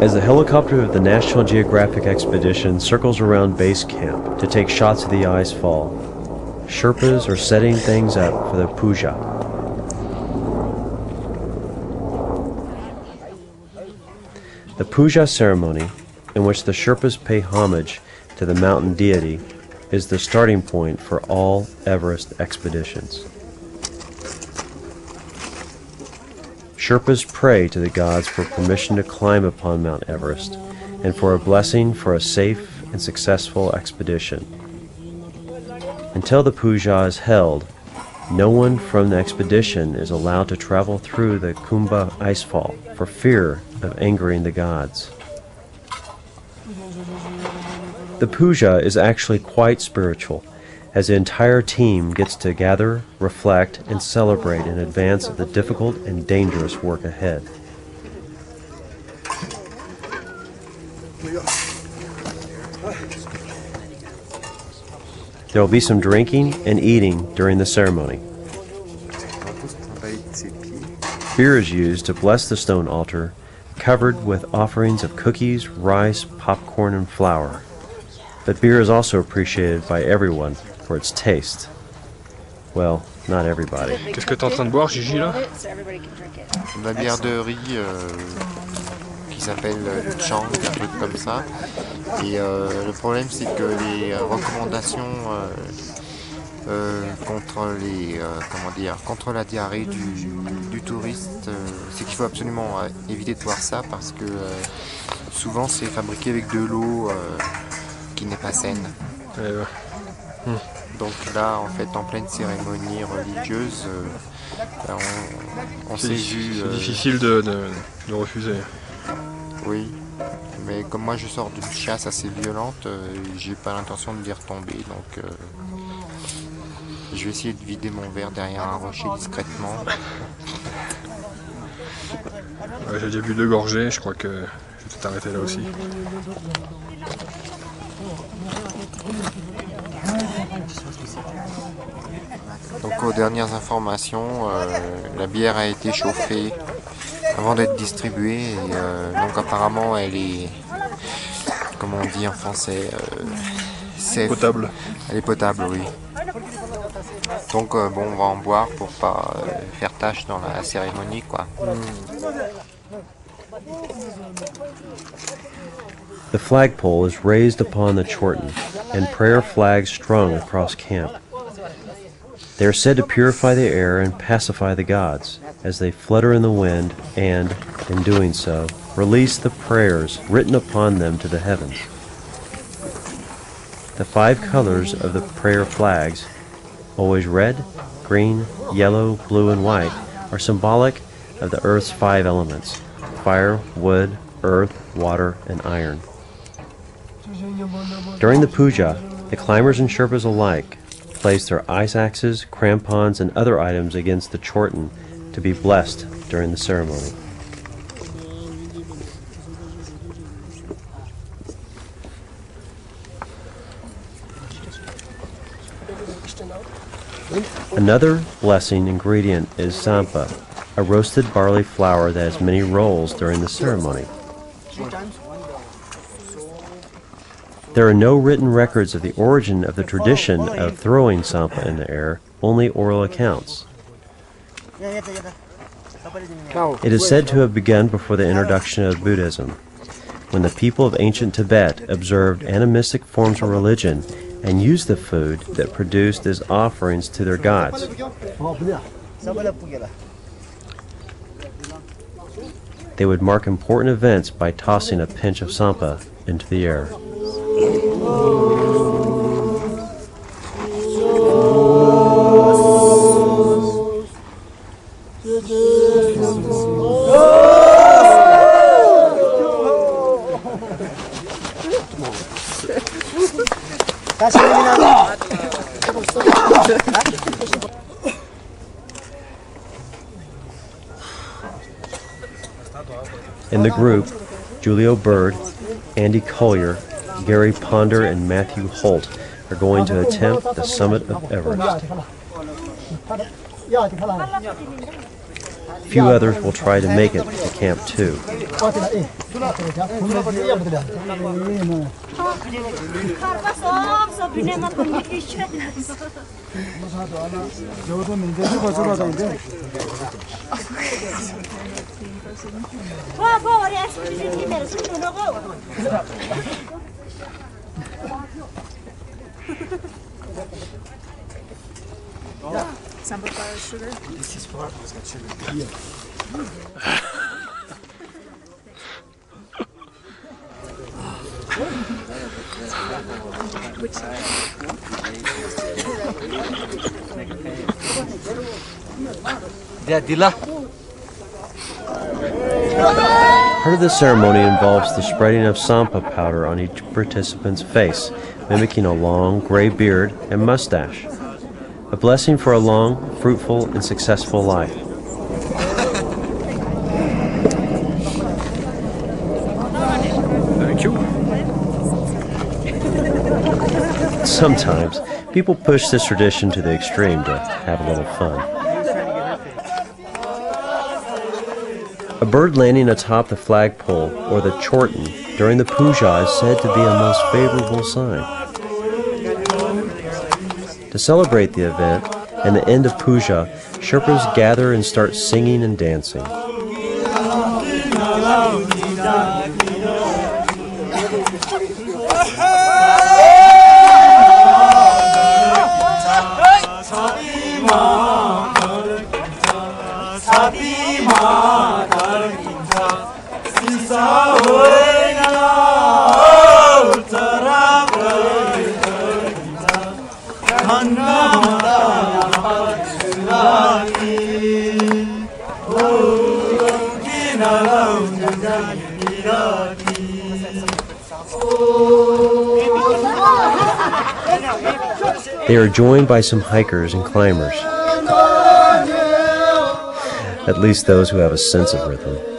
As the helicopter of the National Geographic expedition circles around base camp to take shots of the ice fall, Sherpas are setting things up for the Puja. The Puja ceremony, in which the Sherpas pay homage to the mountain deity, is the starting point for all Everest expeditions. Sherpas pray to the gods for permission to climb upon Mount Everest and for a blessing for a safe and successful expedition. Until the Puja is held, no one from the expedition is allowed to travel through the Kumbha icefall for fear of angering the gods. The Puja is actually quite spiritual, as the entire team gets to gather, reflect, and celebrate in advance of the difficult and dangerous work ahead. There will be some drinking and eating during the ceremony. Beer is used to bless the stone altar, covered with offerings of cookies, rice, popcorn, and flour. But beer is also appreciated by everyone for its taste. Well, not everybody. Qu'est-ce que t'es en train de boire, Gigi, là? La bière de riz qui s'appelle le Chang, un truc comme ça. Et le problème, c'est que les recommandations contre la diarrhée du touriste, c'est qu'il faut absolument éviter de boire ça parce que souvent c'est fabriqué avec de l'eau qui n'est pas saine. Donc là, en fait, en pleine cérémonie religieuse, on s'est vu... C'est difficile de refuser. Oui, mais comme moi je sors d'une chasse assez violente, j'ai pas l'intention de y retomber, donc je vais essayer de vider mon verre derrière un rocher discrètement. Ouais, j'ai déjà bu 2 gorgées, je crois que je vais peut-être arrêter là aussi. Donc aux dernières informations, la bière a été chauffée avant d'être distribuée et donc apparemment elle est, comme on dit en français, safe. Potable. Elle est potable, oui. Donc bon, on va en boire pour pas faire tâche dans la cérémonie, quoi. The flagpole is raised upon the Chorten, and prayer flags strung across camp. They are said to purify the air and pacify the gods, as they flutter in the wind and, in doing so, release the prayers written upon them to the heavens. The 5 colors of the prayer flags, always red, green, yellow, blue, and white, are symbolic of the earth's 5 elements: fire, wood, earth, water, and iron. During the puja, the climbers and Sherpas alike place their ice axes, crampons, and other items against the Chorten to be blessed during the ceremony. Another blessing ingredient is sampa, a roasted barley flour that has many roles during the ceremony. There are no written records of the origin of the tradition of throwing sampa in the air, only oral accounts. It is said to have begun before the introduction of Buddhism, when the people of ancient Tibet observed animistic forms of religion and used the food that produced as offerings to their gods. They would mark important events by tossing a pinch of sampa into the air. In the group, Julio Bird, Andy Collier, Gary Ponder, and Matthew Holt are going to attempt the summit of Everest. Few others will try to make it to camp too. Sample flour, sugar. This is for sugar. Yeah. Which side? Part of the ceremony involves the spreading of sampa powder on each participant's face, mimicking a long gray beard and mustache. A blessing for a long, fruitful, and successful life. Thank you. Sometimes, people push this tradition to the extreme to have a little fun. A bird landing atop the flagpole, or the chorten, during the puja is said to be a most favorable sign. To celebrate the event and the end of puja, Sherpas gather and start singing and dancing. They are joined by some hikers and climbers, at least those who have a sense of rhythm.